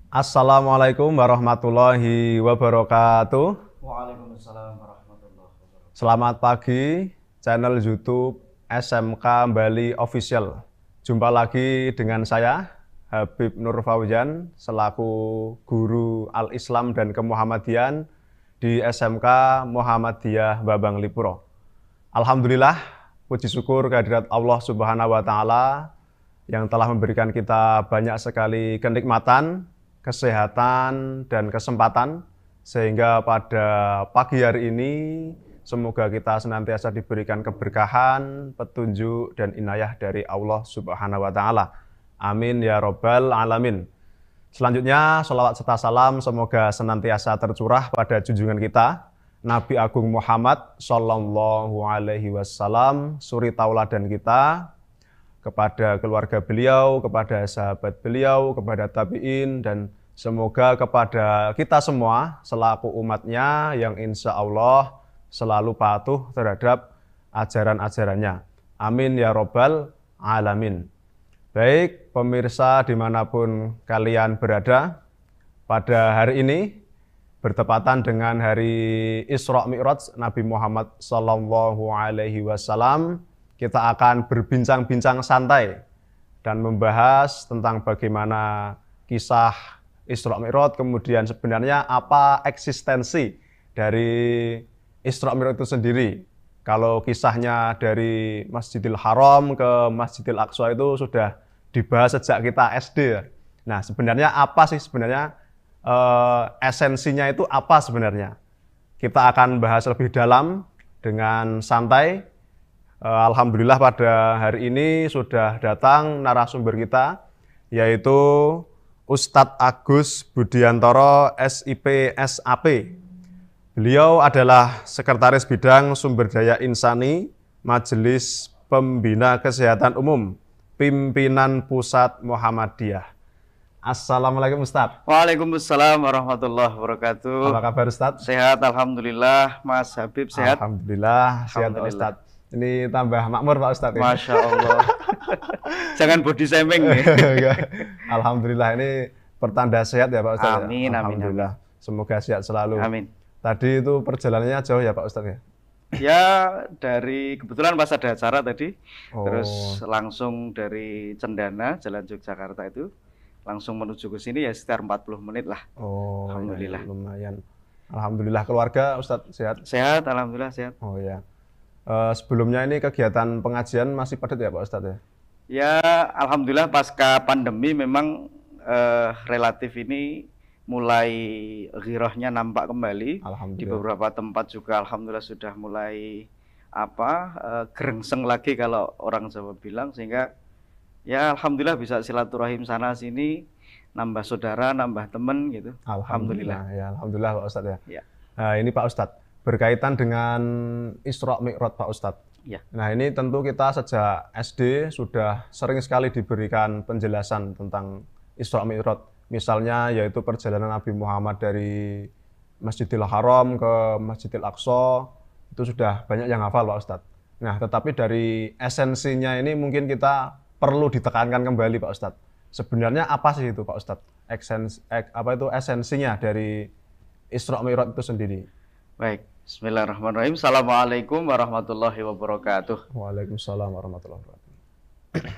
Assalamualaikum warahmatullahi wabarakatuh. Waalaikumsalam warahmatullahi wabarakatuh. Selamat pagi, channel YouTube SMK Bali Official. Jumpa lagi dengan saya, Habib Nur Fauzan, selaku guru Al-Islam dan Kemuhammadian di SMK Muhammadiyah Babang Lipuro. Alhamdulillah, puji syukur kehadirat Allah Subhanahu wa Ta'ala yang telah memberikan kita banyak sekali kenikmatan, kesehatan, dan kesempatan, sehingga pada pagi hari ini semoga kita senantiasa diberikan keberkahan, petunjuk, dan inayah dari Allah Subhanahu wa Ta'ala. Amin ya Rabbal Alamin. Selanjutnya, sholawat serta salam semoga senantiasa tercurah pada junjungan kita, Nabi Agung Muhammad Sallallahu Alaihi Wasallam, suri tauladan kita, kepada keluarga beliau, kepada sahabat beliau, kepada tabi'in, dan semoga kepada kita semua selaku umatnya yang insya Allah selalu patuh terhadap ajaran-ajarannya. Amin ya Rabbal Alamin. Baik, pemirsa dimanapun kalian berada, pada hari ini bertepatan dengan hari Isra Mi'raj Nabi Muhammad Sallallahu Alaihi Wasallam, kita akan berbincang-bincang santai dan membahas tentang bagaimana kisah Isra Mi'raj, kemudian sebenarnya apa eksistensi dari Isra Mi'raj itu sendiri. Kalau kisahnya dari Masjidil Haram ke Masjidil Aqsa itu sudah dibahas sejak kita SD. Nah, sebenarnya apa sih sebenarnya esensinya itu apa sebenarnya? Kita akan bahas lebih dalam dengan santai. Alhamdulillah pada hari ini sudah datang narasumber kita, yaitu Ustadz Agus Budiantoro SIP SAP. Beliau adalah Sekretaris Bidang Sumber Daya Insani Majelis Pembina Kesehatan Umum Pimpinan Pusat Muhammadiyah. Assalamualaikum Ustadz. Waalaikumsalam warahmatullahi wabarakatuh. Apa kabar Ustadz? Sehat, alhamdulillah. Mas Habib sehat? Alhamdulillah, sehat Pak Ustadz. Ini tambah makmur Pak Ustadz. Masya Allah. Jangan body shaming nih. Alhamdulillah, ini pertanda sehat ya Pak Ustadz. Amin, amin, Alhamdulillah. Semoga sehat selalu. Amin. Tadi itu perjalanannya jauh ya Pak Ustadz ya? Ya, dari kebetulan pas ada acara tadi, Oh. terus langsung dari Cendana, Jalan Yogyakarta itu, langsung menuju ke sini ya sekitar 40 menit lah. Oh, Alhamdulillah. Ya, lumayan. Alhamdulillah, keluarga Ustadz sehat? Sehat, alhamdulillah sehat. Oh ya. Sebelumnya ini kegiatan pengajian masih padat ya Pak Ustadz ya? Ya, alhamdulillah pasca pandemi memang relatif ini mulai ghirahnya nampak kembali. Di Alhamdulillah. beberapa tempat juga alhamdulillah sudah mulai gerengseng lagi kalau orang Jawa bilang, sehingga ya alhamdulillah bisa silaturahim sana sini, nambah saudara, nambah temen gitu. Alhamdulillah. Ya, alhamdulillah Pak Ustadz ya. Ya. Nah, ini Pak Ustadz, berkaitan dengan Isra Mi'raj Pak Ustadz. Ya. Nah, ini tentu kita sejak SD sudah sering sekali diberikan penjelasan tentang Isra Mi'raj. Misalnya yaitu perjalanan Nabi Muhammad dari Masjidil Haram ke Masjidil Aqsa, itu sudah banyak yang hafal Pak Ustadz. Nah, tetapi dari esensinya ini mungkin kita perlu ditekankan kembali Pak Ustadz. Sebenarnya apa sih itu Pak Ustadz? Esensinya dari Isra Mi'raj itu sendiri? Baik, bismillahirrahmanirrahim. Assalamualaikum warahmatullahi wabarakatuh. Waalaikumsalam warahmatullahi wabarakatuh.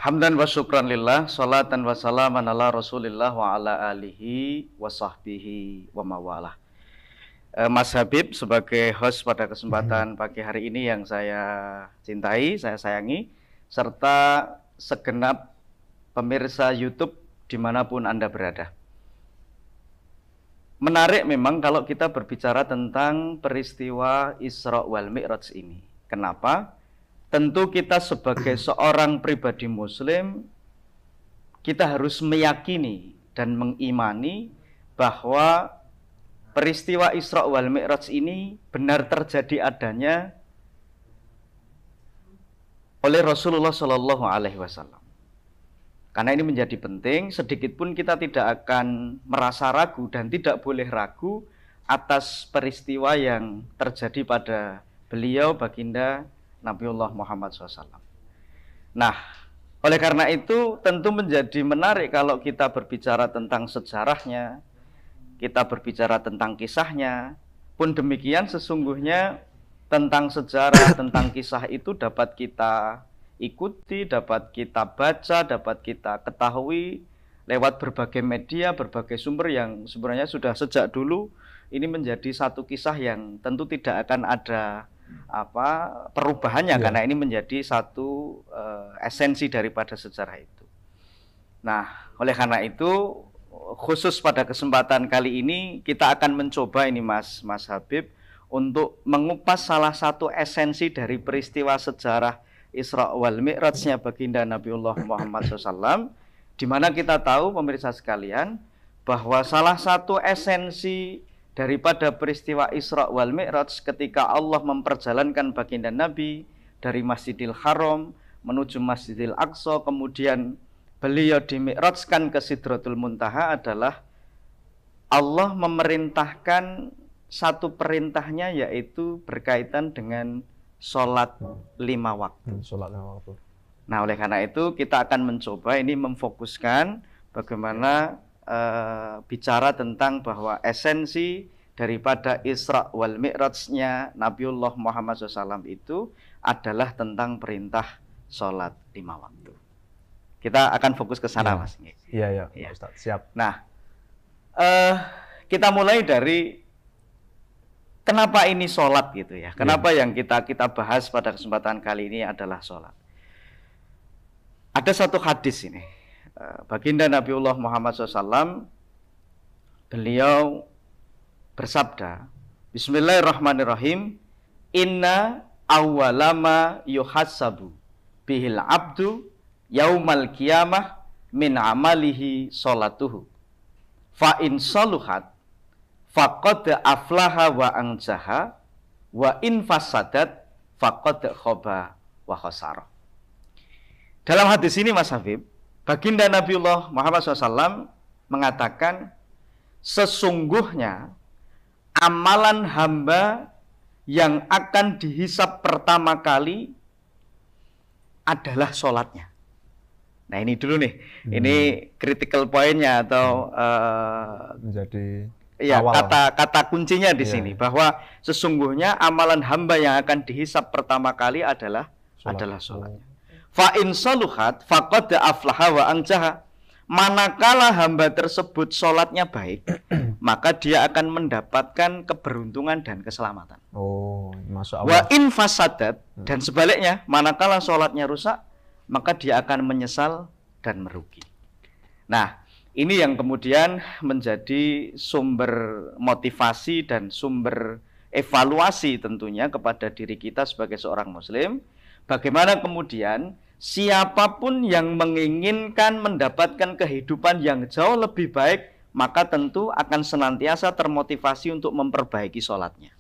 Hamdan wa syukran lillah, salatan wa salaman ala rasulillah wa ala alihi wa sahbihi wa mawalah. Mas Habib sebagai host pada kesempatan pagi hari ini yang saya cintai, saya sayangi, serta segenap pemirsa YouTube dimanapun Anda berada. Menarik memang kalau kita berbicara tentang peristiwa Isra wal Mi'raj ini. Kenapa? Tentu kita sebagai seorang pribadi muslim, kita harus meyakini dan mengimani bahwa peristiwa Isra wal Mi'raj ini benar terjadi adanya oleh Rasulullah Shallallahu Alaihi Wasallam. Karena ini menjadi penting, sedikit pun kita tidak akan merasa ragu dan tidak boleh ragu atas peristiwa yang terjadi pada beliau, baginda Nabiullah Muhammad SAW. Nah, Oleh karena itu tentu menjadi menarik kalau kita berbicara tentang sejarahnya, kita berbicara tentang kisahnya. Pun demikian sesungguhnya tentang sejarah, tentang kisah itu dapat kita ikuti, dapat kita baca, dapat kita ketahui lewat berbagai media, berbagai sumber yang sebenarnya sudah sejak dulu ini menjadi satu kisah yang tentu tidak akan ada perubahannya karena ini menjadi satu esensi daripada sejarah itu. Nah, oleh karena itu khusus pada kesempatan kali ini kita akan mencoba ini Mas Habib untuk mengupas salah satu esensi dari peristiwa sejarah Isra wal Mi'rajnya baginda Nabiullah Muhammad SAW, di mana kita tahu pemirsa sekalian bahwa salah satu esensi daripada peristiwa Isra wal Mi'raj ketika Allah memperjalankan baginda Nabi dari Masjidil Haram menuju Masjidil Aqsa, kemudian beliau dimi'rajkan ke Sidratul Muntaha adalah Allah memerintahkan satu perintahnya yaitu berkaitan dengan sholat 5 waktu. Nah, oleh karena itu kita akan mencoba ini memfokuskan bagaimana bicara tentang bahwa esensi daripada Isra wal Mi'rajnya Nabiullah Muhammad SAW itu adalah tentang perintah sholat 5 waktu. Kita akan fokus ke sana, Mas. Iya, Ustaz. Siap. Nah, kita mulai dari kenapa ini sholat gitu ya. Kenapa yang kita bahas pada kesempatan kali ini adalah sholat. Ada satu hadis ini. Baginda Nabiullah Muhammad SAW, beliau bersabda, Bismillahirrahmanirrahim, Inna awwalama yuhassabu bihil abdu yaumal qiyamah min amalihi sholatuhu. Fa in saluhat faqad aflaha wa anjaha wa in fasadat faqad khaba wa khasara. Dalam hadis ini Mas Habib, baginda Nabiullah Muhammad SAW mengatakan sesungguhnya amalan hamba yang akan dihisap pertama kali adalah sholatnya. Nah ini dulu nih, ini critical point-nya atau menjadi kata kuncinya di sini bahwa sesungguhnya amalan hamba yang akan dihisap pertama kali adalah sholatnya. Fa in saluhat faqad aflaha wa anjaha. Manakala hamba tersebut sholatnya baik, maka dia akan mendapatkan keberuntungan dan keselamatan. Oh, Masya Allah. Wa in fasadat, dan sebaliknya, manakala sholatnya rusak, maka dia akan menyesal dan merugi. Nah, ini yang kemudian menjadi sumber motivasi dan sumber evaluasi tentunya kepada diri kita sebagai seorang muslim. Bagaimana kemudian siapapun yang menginginkan mendapatkan kehidupan yang jauh lebih baik, maka tentu akan senantiasa termotivasi untuk memperbaiki sholatnya.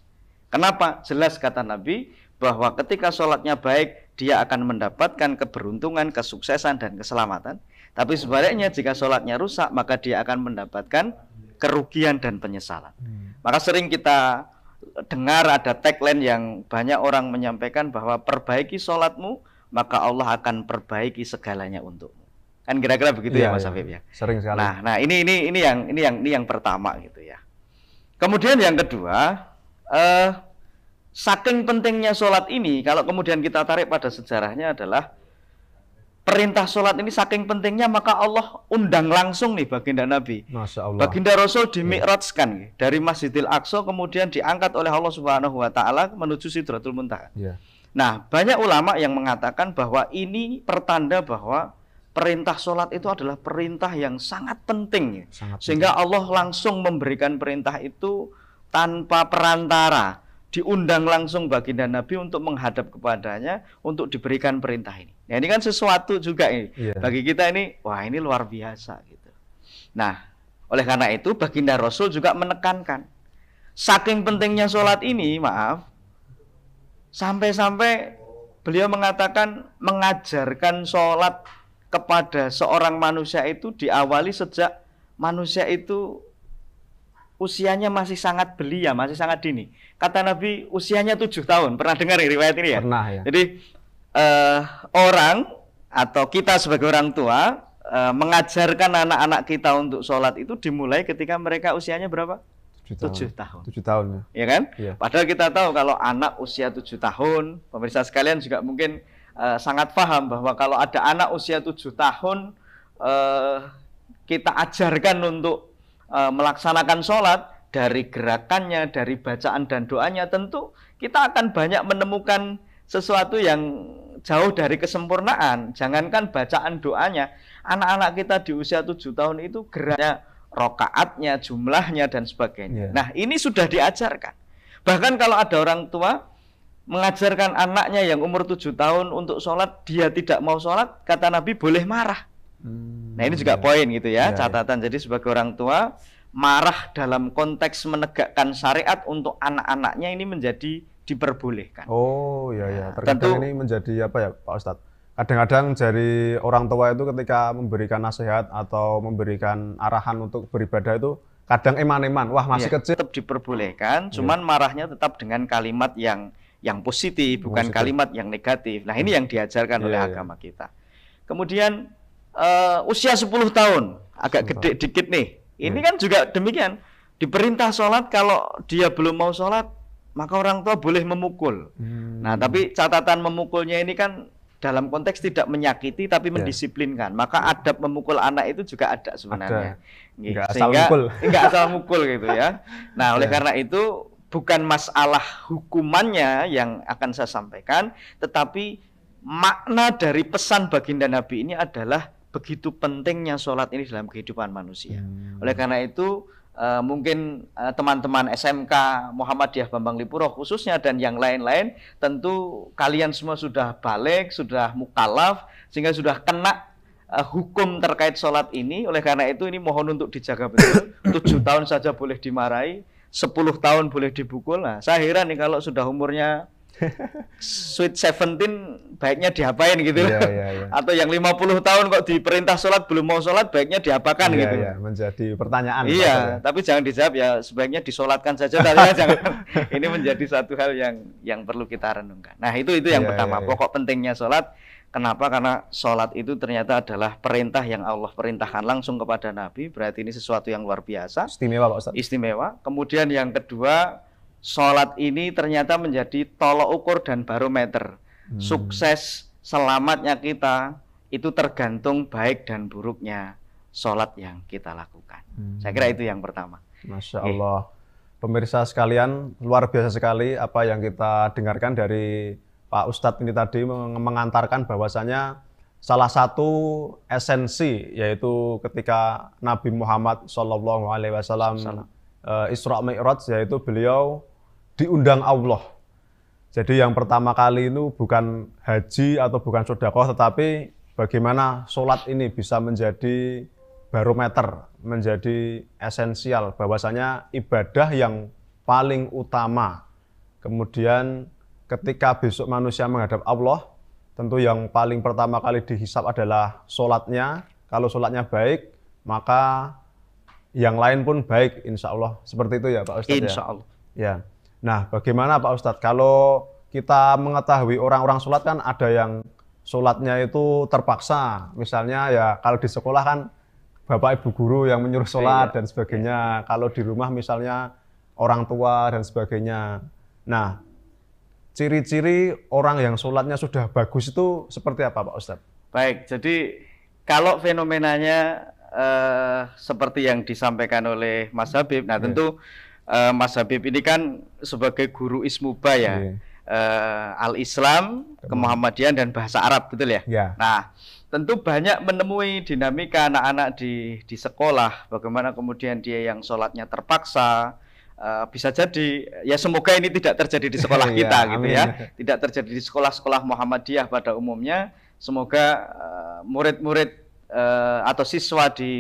Kenapa? Jelas kata Nabi bahwa ketika sholatnya baik, dia akan mendapatkan keberuntungan, kesuksesan, dan keselamatan. Tapi sebaliknya jika sholatnya rusak, maka dia akan mendapatkan kerugian dan penyesalan. Maka sering kita dengar ada tagline yang banyak orang menyampaikan bahwa perbaiki sholatmu, maka Allah akan perbaiki segalanya untukmu. Kan kira-kira begitu ya Mas Habib ya. Sering sekali. Nah, ini yang pertama gitu ya. Kemudian yang kedua, saking pentingnya sholat ini, kalau kemudian kita tarik pada sejarahnya adalah perintah sholat ini saking pentingnya, maka Allah undang langsung nih baginda Nabi. Masya Allah. Baginda Rasul dimi'rajkan dari Masjidil Aqsa, kemudian diangkat oleh Allah Subhanahu wa Ta'ala menuju Sidratul Muntaha. Nah, banyak ulama yang mengatakan bahwa ini pertanda bahwa perintah sholat itu adalah perintah yang sangat penting. Sehingga Allah langsung memberikan perintah itu tanpa perantara. Diundang langsung baginda Nabi untuk menghadap kepadanya untuk diberikan perintah ini. Nah, ini kan sesuatu juga ini. Bagi kita ini, wah ini luar biasa gitu. Nah, oleh karena itu baginda Rasul juga menekankan. Saking pentingnya sholat ini, sampai-sampai beliau mengatakan mengajarkan sholat kepada seorang manusia itu diawali sejak manusia itu usianya masih sangat belia, masih sangat dini. Kata Nabi usianya 7 tahun. Pernah dengar riwayat ini ya? Pernah ya. Jadi orang atau kita sebagai orang tua mengajarkan anak-anak kita untuk sholat itu dimulai ketika mereka usianya berapa? 7 tahun. 7 tahun ya. Ya kan? Iya. Padahal kita tahu kalau anak usia 7 tahun, pemirsa sekalian juga mungkin sangat paham bahwa kalau ada anak usia 7 tahun kita ajarkan untuk melaksanakan sholat, dari gerakannya, dari bacaan dan doanya, tentu kita akan banyak menemukan sesuatu yang jauh dari kesempurnaan. Jangankan bacaan doanya, anak-anak kita di usia 7 tahun itu geraknya, rokaatnya, jumlahnya, dan sebagainya. Nah, ini sudah diajarkan. Bahkan kalau ada orang tua mengajarkan anaknya yang umur 7 tahun untuk sholat, dia tidak mau sholat, kata Nabi boleh marah. Nah, ini juga poin gitu ya, catatan. Jadi sebagai orang tua, marah dalam konteks menegakkan syariat untuk anak-anaknya ini menjadi diperbolehkan. Oh ya. Terkadang ini menjadi apa ya Pak Ustadz? Kadang-kadang dari orang tua itu ketika memberikan nasihat atau memberikan arahan untuk beribadah itu kadang eman-eman, wah masih kecil. Tetap diperbolehkan, cuman marahnya tetap dengan kalimat yang positif, bukan kalimat yang negatif. Nah, ini yang diajarkan oleh agama kita. Kemudian usia 10 tahun, agak gede dikit nih. Ini kan juga demikian. Diperintah sholat, kalau dia belum mau sholat, maka orang tua boleh memukul. Nah, tapi catatan memukulnya ini kan dalam konteks tidak menyakiti, tapi mendisiplinkan. Maka adab memukul anak itu juga ada sebenarnya. Nggak asal mukul. Nggak asal mukul gitu ya. Nah, oleh karena itu, bukan masalah hukumannya yang akan saya sampaikan, tetapi makna dari pesan baginda Nabi ini adalah begitu pentingnya sholat ini dalam kehidupan manusia. Oleh karena itu mungkin teman-teman SMK Muhammadiyah Bambang Lipuro khususnya dan yang lain-lain, tentu kalian semua sudah balik, sudah mukallaf, sehingga sudah kena hukum terkait sholat ini. Oleh karena itu ini mohon untuk dijaga betul. 7 tahun saja boleh dimarahi, 10 tahun boleh dipukul. Nah, saya heran nih kalau sudah umurnya sweet 17 baiknya diapain gitu. Atau yang 50 tahun kok diperintah sholat belum mau sholat, baiknya diapakan gitu. Menjadi pertanyaan. Tapi jangan dijawab ya, sebaiknya disolatkan saja. Jangan. Ini menjadi satu hal yang perlu kita renungkan. Nah, itu yang pertama, pokok pentingnya sholat. Kenapa? Karena sholat itu ternyata adalah perintah yang Allah perintahkan langsung kepada Nabi. Berarti ini sesuatu yang luar biasa. Istimewa Pak Ustadz. Istimewa. Kemudian yang kedua, sholat ini ternyata menjadi tolok ukur dan barometer. Sukses, selamatnya kita, itu tergantung baik dan buruknya sholat yang kita lakukan. Saya kira itu yang pertama. Masya Allah. Pemirsa sekalian, luar biasa sekali apa yang kita dengarkan dari Pak Ustadz ini tadi, mengantarkan bahwasanya salah satu esensi yaitu ketika Nabi Muhammad SAW Isra Mi'raj, yaitu beliau diundang Allah. Jadi yang pertama kali itu bukan haji atau bukan sedekah, tetapi bagaimana sholat ini bisa menjadi barometer, menjadi esensial, bahwasanya ibadah yang paling utama. Kemudian ketika besok manusia menghadap Allah, tentu yang paling pertama kali dihisab adalah sholatnya. Kalau sholatnya baik, maka yang lain pun baik, insya Allah. Seperti itu ya Pak Ustadz? Insya Allah. Ya. Nah, bagaimana Pak Ustadz kalau kita mengetahui orang-orang sholat kan ada yang sholatnya itu terpaksa. Misalnya ya kalau di sekolah kan Bapak Ibu guru yang menyuruh sholat dan sebagainya. Kalau di rumah misalnya orang tua dan sebagainya. Nah, ciri-ciri orang yang sholatnya sudah bagus itu seperti apa Pak Ustadz? Baik, jadi kalau fenomenanya seperti yang disampaikan oleh Mas Habib, nah tentu Mas Habib ini kan sebagai guru Ismuba ya, Al-Islam, Kemuhammadian dan bahasa Arab, betul ya? Nah, tentu banyak menemui dinamika anak-anak di sekolah, bagaimana kemudian dia yang sholatnya terpaksa. Bisa jadi, ya semoga ini tidak terjadi di sekolah kita gitu ya, tidak terjadi di sekolah-sekolah Muhammadiyah pada umumnya. Semoga murid-murid atau siswa di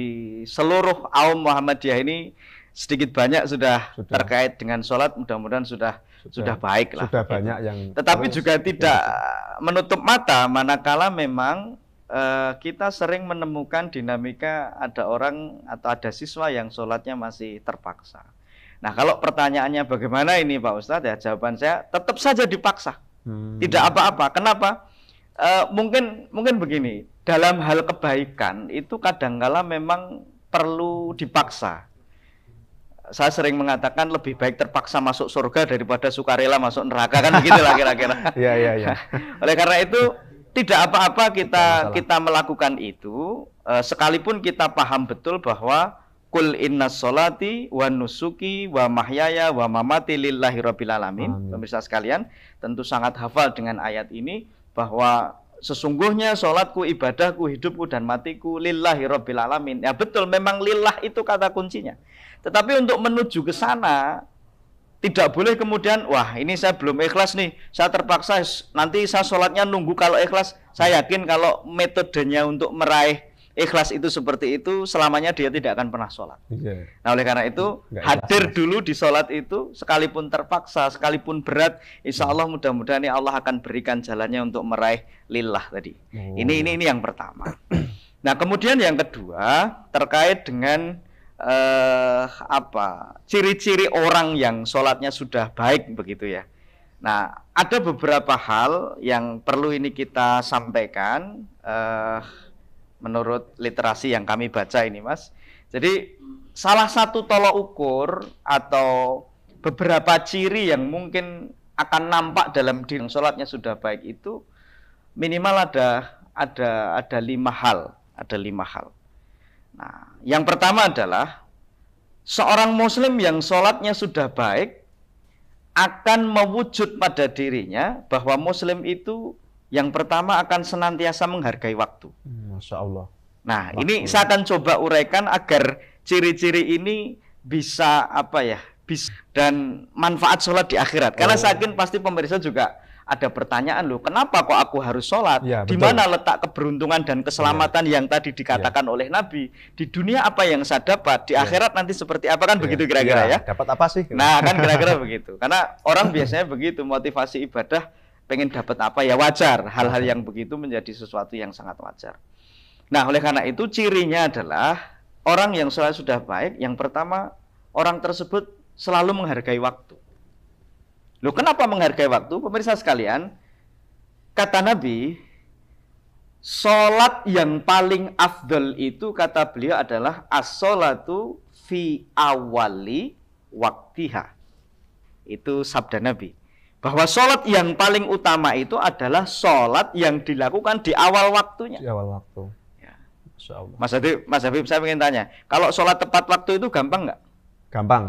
seluruh aum Muhammadiyah ini sedikit banyak sudah terkait dengan sholat, mudah-mudahan sudah baik lah. Sudah banyak yang. Tetapi juga tidak menutup mata manakala memang kita sering menemukan dinamika ada orang atau ada siswa yang sholatnya masih terpaksa. Nah, kalau pertanyaannya bagaimana ini Pak Ustadz, ya jawaban saya tetap saja dipaksa. Tidak apa-apa. Kenapa? Mungkin begini, dalam hal kebaikan itu kadangkala memang perlu dipaksa. Saya sering mengatakan lebih baik terpaksa masuk surga daripada sukarela masuk neraka, kan begitulah kira-kira. Iya. Oleh karena itu tidak apa-apa kita melakukan itu, sekalipun kita paham betul bahwa Kul innas sholati wa nusuki wa mahyaya wa mamati lillahi rabbil alamin. Pemirsa sekalian, tentu sangat hafal dengan ayat ini bahwa sesungguhnya sholatku, ibadahku, hidupku dan matiku lillahi rabbil alamin. Ya betul, memang lillah itu kata kuncinya. Tetapi untuk menuju ke sana tidak boleh kemudian, wah ini saya belum ikhlas nih, saya terpaksa nanti saya sholatnya nunggu kalau ikhlas. Saya yakin kalau metodenya untuk meraih ikhlas itu seperti itu, selamanya dia tidak akan pernah sholat. Nah oleh karena itu hadir dulu di sholat itu, sekalipun terpaksa, sekalipun berat, insya Allah mudah-mudahan Allah akan berikan jalannya untuk meraih lillah tadi. Ini yang pertama. Nah kemudian yang kedua terkait dengan ciri-ciri orang yang sholatnya sudah baik begitu ya. Nah ada beberapa hal yang perlu ini kita sampaikan menurut literasi yang kami baca ini Mas. Jadi salah satu tolok ukur atau beberapa ciri yang mungkin akan nampak dalam diri sholatnya sudah baik itu minimal ada 5 hal. Ada 5 hal. Nah, yang pertama adalah seorang muslim yang sholatnya sudah baik akan mewujud pada dirinya bahwa muslim itu yang pertama akan senantiasa menghargai waktu. Masya Allah. Nah, ini saya akan coba uraikan agar ciri-ciri ini bisa bisa dan manfaat sholat di akhirat. Karena saya yakin pasti pemirsa juga ada pertanyaan loh, kenapa kok aku harus sholat? Ya, di mana letak keberuntungan dan keselamatan yang tadi dikatakan oleh Nabi? Di dunia apa yang saya dapat? Di akhirat nanti seperti apa, kan begitu kira-kira ya? Dapat apa sih? Nah, kan kira-kira begitu. Karena orang biasanya begitu, motivasi ibadah pengen dapat apa ya, wajar. Hal-hal yang begitu menjadi sesuatu yang sangat wajar. Nah, oleh karena itu cirinya adalah orang yang sholat sudah baik, yang pertama orang tersebut selalu menghargai waktu. Loh, kenapa menghargai waktu? Pemirsa sekalian, kata Nabi, sholat yang paling afdal itu kata beliau adalah as-sholatu fi awali waktiha. Itu sabda Nabi. Bahwa sholat yang paling utama itu adalah sholat yang dilakukan di awal waktunya. Di awal waktu. Ya. Masya Allah. Mas Habib, saya ingin tanya, kalau sholat tepat waktu itu gampang nggak? Gampang.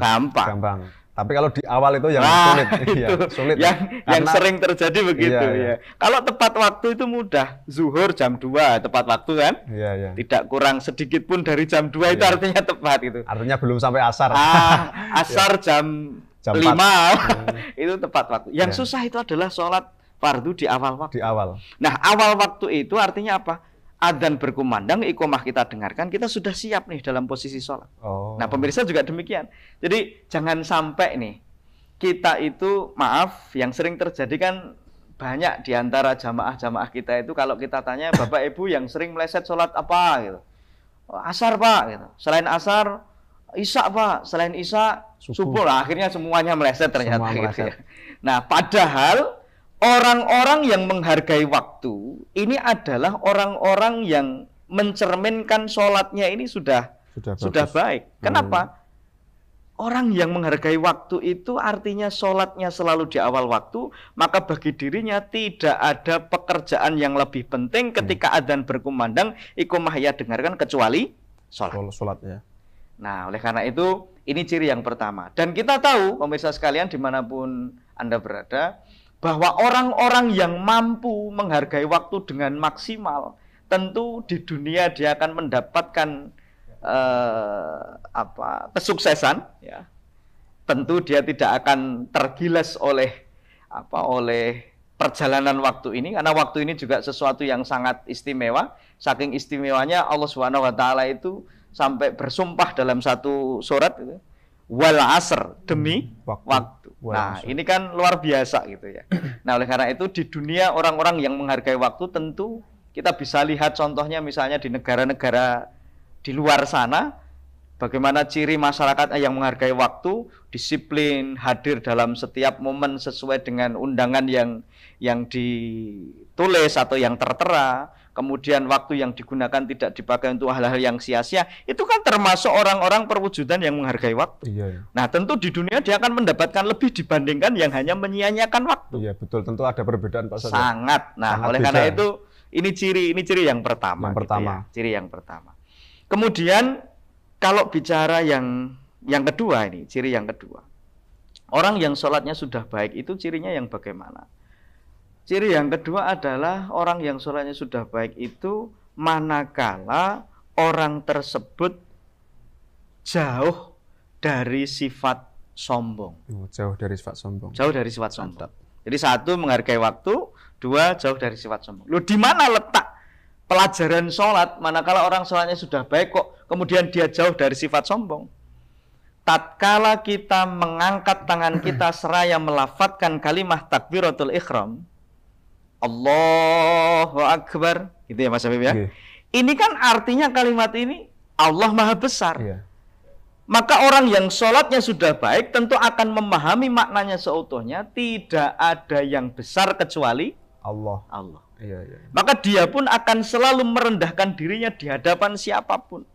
Tapi kalau di awal itu yang sulit. Itu sulit. Yang sering terjadi begitu. Iya. Kalau tepat waktu itu mudah. Zuhur jam 2 tepat waktu kan? Iya. Tidak kurang sedikit pun dari jam 2 itu artinya tepat itu. Artinya belum sampai asar. Asar jam 5 itu tepat waktu. Yang susah itu adalah sholat fardu di awal waktu. Di awal. Nah, awal waktu itu artinya apa? Adzan berkumandang, iqomah kita dengarkan, kita sudah siap nih dalam posisi sholat. Nah, pemirsa juga demikian. Jadi jangan sampai nih kita itu, maaf, yang sering terjadi kan banyak di antara jamaah-jamaah kita itu kalau kita tanya, Bapak Ibu yang sering meleset sholat apa gitu. Asar Pak gitu. Selain asar, Isya Pak. Selain Isya, subuh lah. Akhirnya semuanya meleset ternyata. Gitu ya. Nah, padahal orang-orang yang menghargai waktu ini adalah orang-orang yang mencerminkan sholatnya ini sudah baik. Kenapa? Orang yang menghargai waktu itu artinya sholatnya selalu di awal waktu, maka bagi dirinya tidak ada pekerjaan yang lebih penting ketika adzan berkumandang, iqomah ia dengarkan kecuali sholat. Ya. Nah, oleh karena itu ini ciri yang pertama. Dan kita tahu, pemirsa sekalian dimanapun Anda berada, bahwa orang-orang yang mampu menghargai waktu dengan maksimal, tentu di dunia dia akan mendapatkan kesuksesan. Ya. Tentu dia tidak akan tergilas oleh perjalanan waktu ini, karena waktu ini juga sesuatu yang sangat istimewa. Saking istimewanya Allah Subhanahu Wa Taala itu sampai bersumpah dalam satu surat itu, wal asr, demi waktu. Nah, ini kan luar biasa gitu ya. Nah, oleh karena itu di dunia orang-orang yang menghargai waktu tentu kita bisa lihat contohnya misalnya di negara-negara di luar sana, Bagaimana ciri masyarakat yang menghargai waktu, disiplin, hadir dalam setiap momen sesuai dengan undangan yang ditulis atau yang tertera, kemudian waktu yang digunakan tidak dipakai untuk hal-hal yang sia-sia, itu kan termasuk orang-orang perwujudan yang menghargai waktu. Iya. Nah, tentu di dunia dia akan mendapatkan lebih dibandingkan yang hanya menyia-nyiakan waktu. Iya, betul. Tentu ada perbedaan, Pak Ustadz. Sangat. Nah, Sangat oleh beda. karena itu ini ciri yang pertama. Yang pertama. Gitu ya. Ciri yang pertama. Kemudian kalau bicara yang kedua ini, ciri yang kedua. Orang yang sholatnya sudah baik itu cirinya yang bagaimana? Ciri yang kedua adalah orang yang sholatnya sudah baik itu manakala orang tersebut jauh dari sifat sombong. Jauh dari sifat sombong. Jauh dari sifat sombong. Jadi satu, menghargai waktu, dua, jauh dari sifat sombong. Loh, di mana letak pelajaran sholat manakala orang sholatnya sudah baik kok kemudian dia jauh dari sifat sombong? Tatkala kita mengangkat tangan kita seraya melafadzkan kalimat takbiratul ihram, Allahu Akbar, gitu ya Mas Habib ya. Okay. Ini kan artinya kalimat ini Allah Maha Besar. Iya. Maka orang yang sholatnya sudah baik tentu akan memahami maknanya seutuhnya. Tidak ada yang besar kecuali Allah. Allah. Iya. Maka dia pun akan selalu merendahkan dirinya di hadapan siapapun.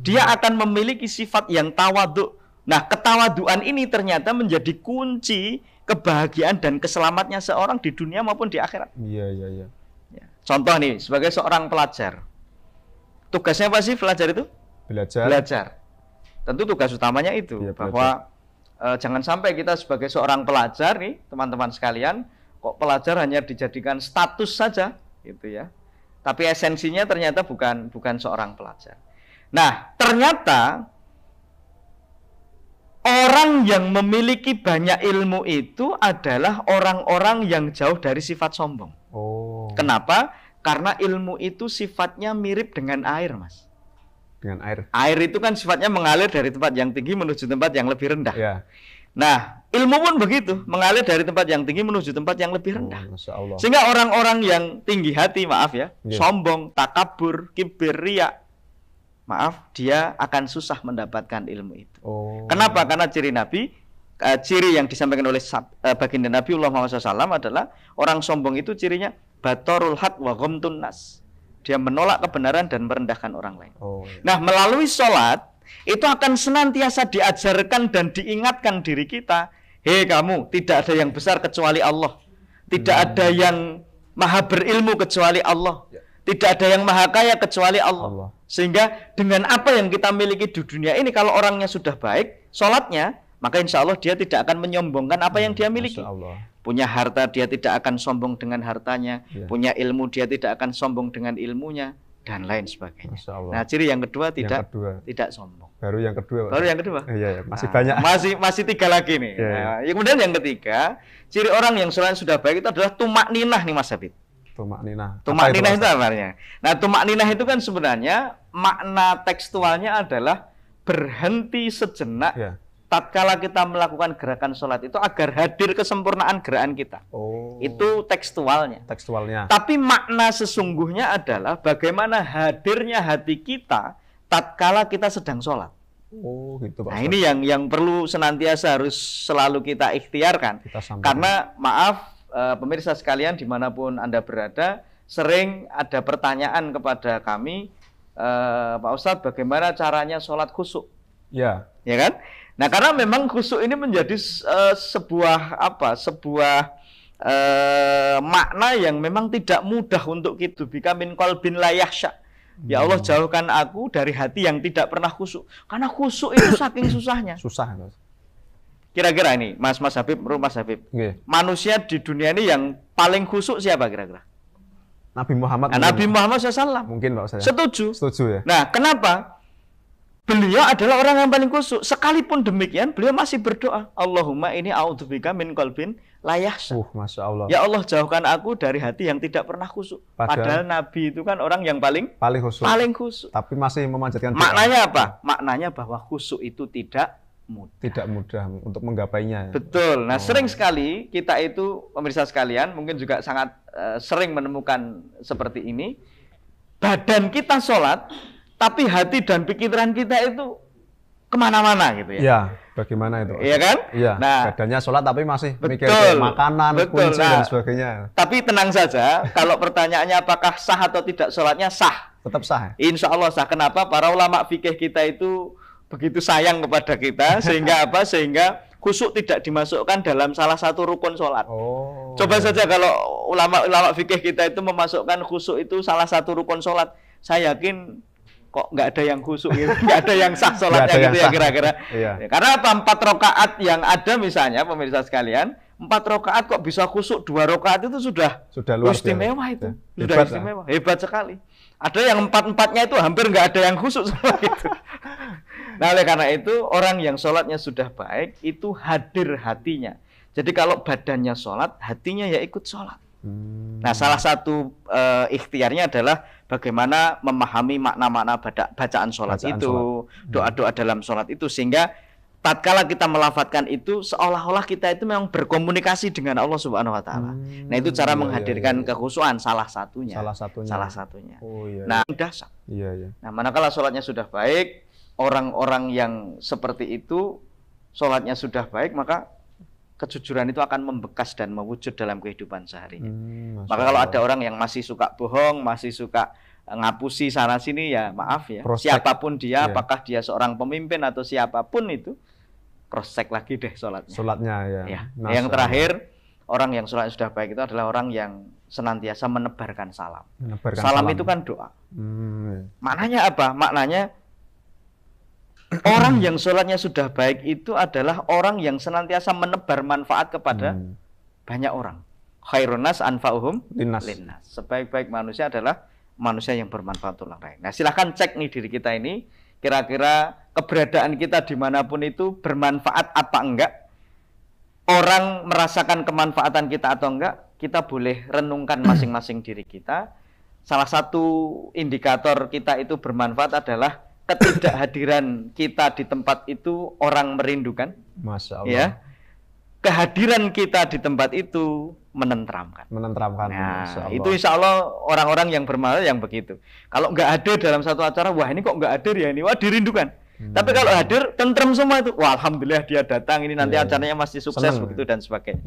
Dia akan memiliki sifat yang tawadhu. Nah, ketawaduan ini ternyata menjadi kunci kebahagiaan dan keselamatnya seorang di dunia maupun di akhirat. Iya. Ya. Contoh nih, sebagai seorang pelajar, tugasnya apa sih pelajar itu? Belajar. Tentu tugas utamanya itu, ya, bahwa jangan sampai kita sebagai seorang pelajar nih, teman-teman sekalian, kok pelajar hanya dijadikan status saja, gitu ya. Tapi esensinya ternyata bukan seorang pelajar. Nah, ternyata orang yang memiliki banyak ilmu itu adalah orang-orang yang jauh dari sifat sombong. Oh. Kenapa? Karena ilmu itu sifatnya mirip dengan air, Mas. Dengan air. Air itu kan sifatnya mengalir dari tempat yang tinggi menuju tempat yang lebih rendah. Ya. Nah, ilmu pun begitu, mengalir dari tempat yang tinggi menuju tempat yang lebih rendah. Masya Allah. Sehingga orang-orang yang tinggi hati, maaf ya, Yeah. sombong, takabur, kibir, riya, maaf, dia akan susah mendapatkan ilmu itu. Oh. Kenapa? Karena ciri Nabi, ciri yang disampaikan oleh baginda Nabiullah Muhammad SAW adalah orang sombong itu cirinya batorul haq wa ghamtun nas. Dia menolak kebenaran dan merendahkan orang lain. Oh, iya. Nah, melalui sholat itu akan senantiasa diajarkan dan diingatkan diri kita, hei kamu, tidak ada yang besar kecuali Allah, tidak ada yang maha berilmu kecuali Allah, tidak ada yang maha kaya kecuali Allah. Sehingga dengan apa yang kita miliki di dunia ini, kalau orangnya sudah baik sholatnya, maka insya Allah dia tidak akan menyombongkan apa yang dia miliki. Punya harta, dia tidak akan sombong dengan hartanya. Punya ilmu, dia tidak akan sombong dengan ilmunya, dan lain sebagainya. Nah, ciri yang kedua tidak sombong. Baru yang kedua. Baru yang kedua. Iya, masih banyak. Masih tiga lagi nih. Nah, kemudian yang ketiga, ciri orang yang sholat sudah baik itu adalah tumak ninah nih Mas Habib. Tumak ninah. Tumak ninah itu artinya. Nah, tumak ninah itu kan sebenarnya makna tekstualnya adalah berhenti sejenak. Ya. Tatkala kita melakukan gerakan sholat itu agar hadir kesempurnaan gerakan kita. Oh. Itu tekstualnya. Tapi makna sesungguhnya adalah bagaimana hadirnya hati kita tatkala kita sedang sholat. Oh, gitu Pak. Nah, ini yang perlu senantiasa harus selalu kita ikhtiarkan. Karena maaf pemirsa sekalian dimanapun Anda berada, sering ada pertanyaan kepada kami, Pak Ustadz, bagaimana caranya sholat khusyuk? Ya kan? Nah, karena memang khusyuk ini menjadi sebuah makna yang memang tidak mudah untuk kita bika min qalbin la yakhsha. Ya Allah, jauhkan aku dari hati yang tidak pernah khusyuk. Karena khusyuk itu saking susahnya. Susah, Mas. Kira-kira ini, Mas Habib, Mas Habib. Manusia di dunia ini yang paling khusyuk siapa kira-kira? Nabi Muhammad. Nabi Muhammad SAW. Mungkin Pak saya. Setuju ya. Nah, kenapa? Beliau adalah orang yang paling khusyuk. Sekalipun demikian, beliau masih berdoa, Allahumma ini a'udzubika min qalbin la yakhsha. Masya Allah. Ya Allah, jauhkan aku dari hati yang tidak pernah khusyuk. Padahal Nabi itu kan orang yang paling khusyuk. Tapi masih memanjatkan doa. Maknanya apa? Maknanya bahwa khusyuk itu tidak mudah. Tidak mudah untuk menggapainya. Betul. Nah, sering sekali kita itu, pemirsa sekalian, mungkin juga sangat sering menemukan seperti ini. Badan kita sholat, tapi hati dan pikiran kita itu kemana-mana gitu ya. Iya, bagaimana itu? Iya kan? Iya, nah, badannya sholat tapi masih mikir betul, makanan, betul. kunci, dan sebagainya. Tapi tenang saja, kalau pertanyaannya apakah sah atau tidak sholatnya, sah. Tetap sah. Insya Allah sah. Kenapa? Para ulama fikih kita itu begitu sayang kepada kita, sehingga apa? Sehingga khusyuk tidak dimasukkan dalam salah satu rukun sholat. Oh. Coba saja kalau ulama fikih kita itu memasukkan khusyuk itu salah satu rukun sholat, saya yakin kok nggak ada yang khusyuk gitu, nggak ada yang sah sholatnya gitu ya kira-kira. Iya. Karena apa? 4 rakaat yang ada misalnya pemirsa sekalian, 4 rakaat kok bisa khusyuk, 2 rakaat itu sudah luar istimewa itu, ya. sudah istimewa, hebat sekali. Ada yang 4-4-nya itu hampir nggak ada yang khusyuk semua gitu. Nah oleh karena itu orang yang sholatnya sudah baik itu hadir hatinya. Jadi kalau badannya sholat, hatinya ya ikut sholat. Nah salah satu ikhtiarnya adalah bagaimana memahami makna-makna bacaan sholat itu, doa-doa dalam sholat itu, sehingga tatkala kita melafadzkan itu seolah-olah kita itu memang berkomunikasi dengan Allah Subhanahu Wa Taala. Nah itu cara menghadirkan kekhusyuan salah satunya. Salah satunya. Oh, iya, nah dasar. Iya. Nah manakala sholatnya sudah baik, orang-orang yang seperti itu sholatnya sudah baik, maka kejujuran itu akan membekas dan mewujud dalam kehidupan sehari. Maka kalau ada orang yang masih suka bohong, masih suka ngapusi sana sini, ya maaf ya. Siapapun dia, apakah dia seorang pemimpin atau siapapun itu, cross check lagi deh sholatnya. Sholatnya ya. Yang terakhir, orang yang sholatnya sudah baik itu adalah orang yang senantiasa menebarkan salam. Salam itu kan doa. Maknanya apa? Maknanya orang yang sholatnya sudah baik itu adalah orang yang senantiasa menebar manfaat kepada banyak orang. Khairun nas anfa'uhum linnas. Sebaik-baik manusia adalah manusia yang bermanfaat untuk orang lain. Nah silahkan cek nih diri kita ini, kira-kira keberadaan kita dimanapun itu bermanfaat apa enggak? Orang merasakan kemanfaatan kita atau enggak? Kita boleh renungkan masing-masing diri kita. Salah satu indikator kita itu bermanfaat adalah ketidakhadiran kita di tempat itu orang merindukan. Masya Allah. Ya. Kehadiran kita di tempat itu menenteramkan. Nah, itu insya Allah orang-orang yang bermanfaat yang begitu. Kalau nggak hadir dalam satu acara, wah ini kok nggak hadir ya ini, wah dirindukan. Tapi kalau hadir, tentrem semua itu. Wah alhamdulillah dia datang, ini nanti acaranya masih sukses. Senang, begitu dan sebagainya.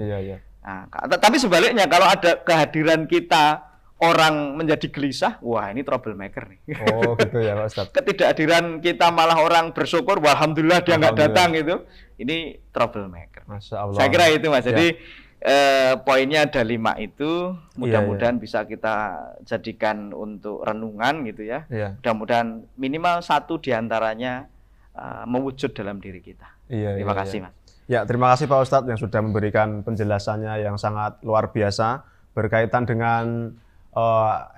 Nah, tapi sebaliknya kalau ada kehadiran kita, orang menjadi gelisah, wah ini troublemaker nih. Oh gitu ya Pak Ustadz. Ketidakhadiran kita malah orang bersyukur, wah alhamdulillah dia nggak datang gitu. Ini troublemaker. Masya Allah. Saya kira itu Mas. Jadi poinnya ada 5 itu. Mudah-mudahan bisa kita jadikan untuk renungan gitu ya. Mudah-mudahan minimal 1 diantaranya mewujud dalam diri kita. Terima kasih Mas. Ya terima kasih Pak Ustadz yang sudah memberikan penjelasannya yang sangat luar biasa berkaitan dengan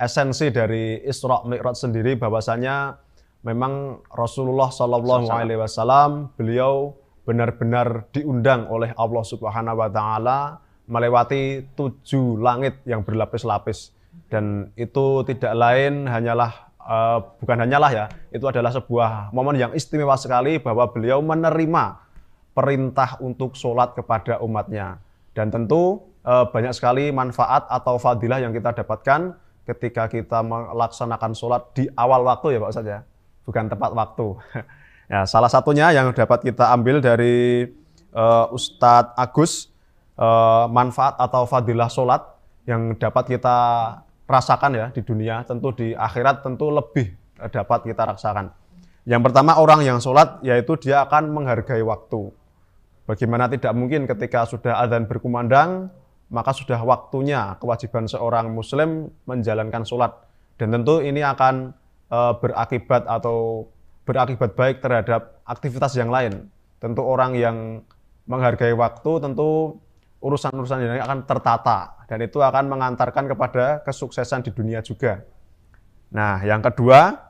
esensi dari Isra Mi'raj sendiri, bahwasanya memang Rasulullah SAW beliau benar-benar diundang oleh Allah Subhanahu Wa Taala melewati 7 langit yang berlapis-lapis, dan itu tidak lain hanyalah bukan hanyalah ya, itu adalah sebuah momen yang istimewa sekali bahwa beliau menerima perintah untuk sholat kepada umatnya, dan tentu banyak sekali manfaat atau fadilah yang kita dapatkan ketika kita melaksanakan sholat di awal waktu ya Pak Ustadz ya, bukan tepat waktu. Ya, salah satunya yang dapat kita ambil dari Ustadz Agus, manfaat atau fadilah sholat yang dapat kita rasakan ya di dunia, tentu di akhirat tentu lebih dapat kita rasakan. Yang pertama, orang yang sholat yaitu dia akan menghargai waktu. Bagaimana tidak mungkin ketika sudah adzan berkumandang, maka sudah waktunya kewajiban seorang muslim menjalankan sholat. Dan tentu ini akan berakibat baik terhadap aktivitas yang lain. Tentu orang yang menghargai waktu, tentu urusan-urusan yang akan tertata. Dan itu akan mengantarkan kepada kesuksesan di dunia juga. Nah, yang kedua,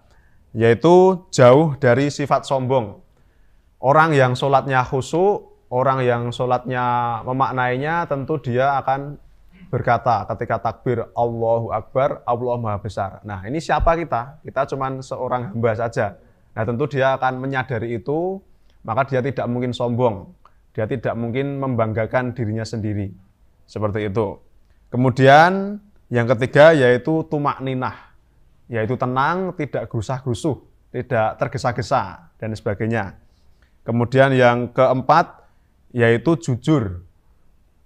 yaitu jauh dari sifat sombong. Orang yang sholatnya khusyuk, orang yang sholatnya memaknainya, tentu dia akan berkata ketika takbir, Allahu Akbar, Allah Maha Besar. Nah ini siapa kita? Kita cuma seorang hamba saja. Nah tentu dia akan menyadari itu, maka dia tidak mungkin sombong. Dia tidak mungkin membanggakan dirinya sendiri. Seperti itu. Kemudian yang ketiga yaitu tumakninah. Yaitu tenang, tidak gusah-gusuh, tidak tergesa-gesa, dan sebagainya. Kemudian yang keempat yaitu jujur.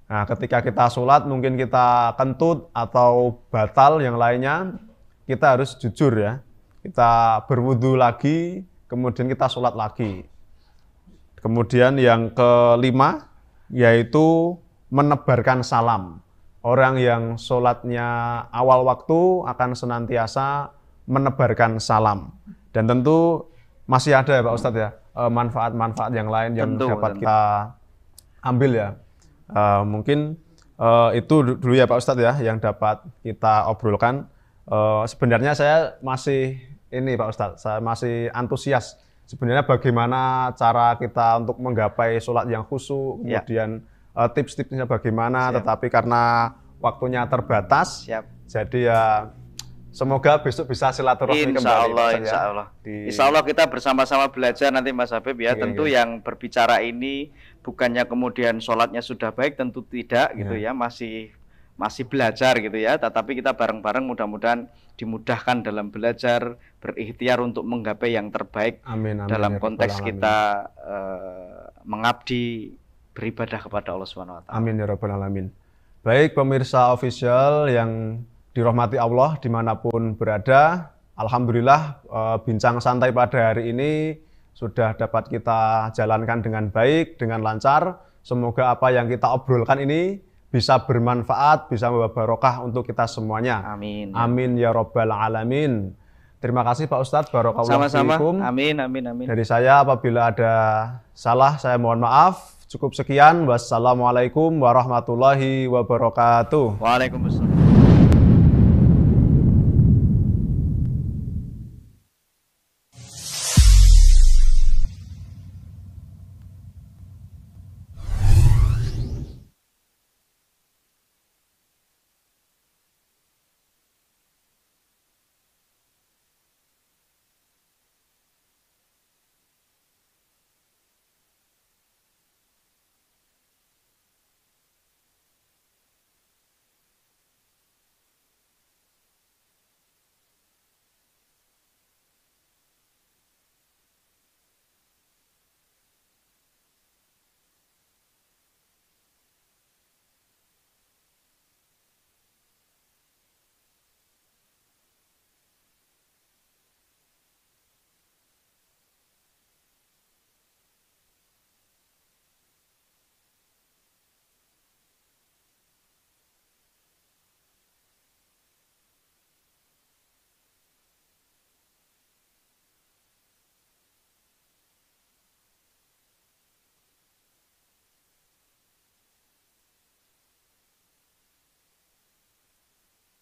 Nah, ketika kita sholat mungkin kita kentut atau batal yang lainnya, kita harus jujur ya. Kita berwudu lagi, kemudian kita sholat lagi. Kemudian yang kelima yaitu menebarkan salam. Orang yang sholatnya awal waktu akan senantiasa menebarkan salam. Dan tentu masih ada ya Pak Ustadz ya, manfaat-manfaat yang lain yang dapat kita ambil ya. Mungkin itu dulu ya Pak Ustadz ya yang dapat kita obrolkan. Sebenarnya saya masih ini Pak Ustadz, saya masih antusias. Sebenarnya bagaimana cara kita untuk menggapai sholat yang khusyuk, kemudian tips-tipsnya bagaimana, tetapi karena waktunya terbatas, jadi ya semoga besok bisa silaturahmi kembali. Insya Allah kita bersama-sama belajar nanti Mas Habib ya. Tentu yang berbicara ini bukannya kemudian sholatnya sudah baik, tentu tidak gitu ya, masih belajar gitu ya. Tetapi kita bareng-bareng mudah-mudahan dimudahkan dalam belajar, berikhtiar untuk menggapai yang terbaik dalam konteks kita mengabdi, beribadah kepada Allah Subhanahu wa Ta'ala. Amin ya Rabbal Alamin. Baik pemirsa official yang dirahmati Allah dimanapun berada, alhamdulillah bincang santai pada hari ini sudah dapat kita jalankan dengan baik, dengan lancar. Semoga apa yang kita obrolkan ini bisa bermanfaat, bisa membawa barokah untuk kita semuanya. Amin. Amin ya Rabbal Alamin. Terima kasih Pak Ustadz, barakallahu fiikum. Amin, amin, amin. Dari saya apabila ada salah saya mohon maaf. Cukup sekian. Wassalamualaikum warahmatullahi wabarakatuh. Waalaikumsalam.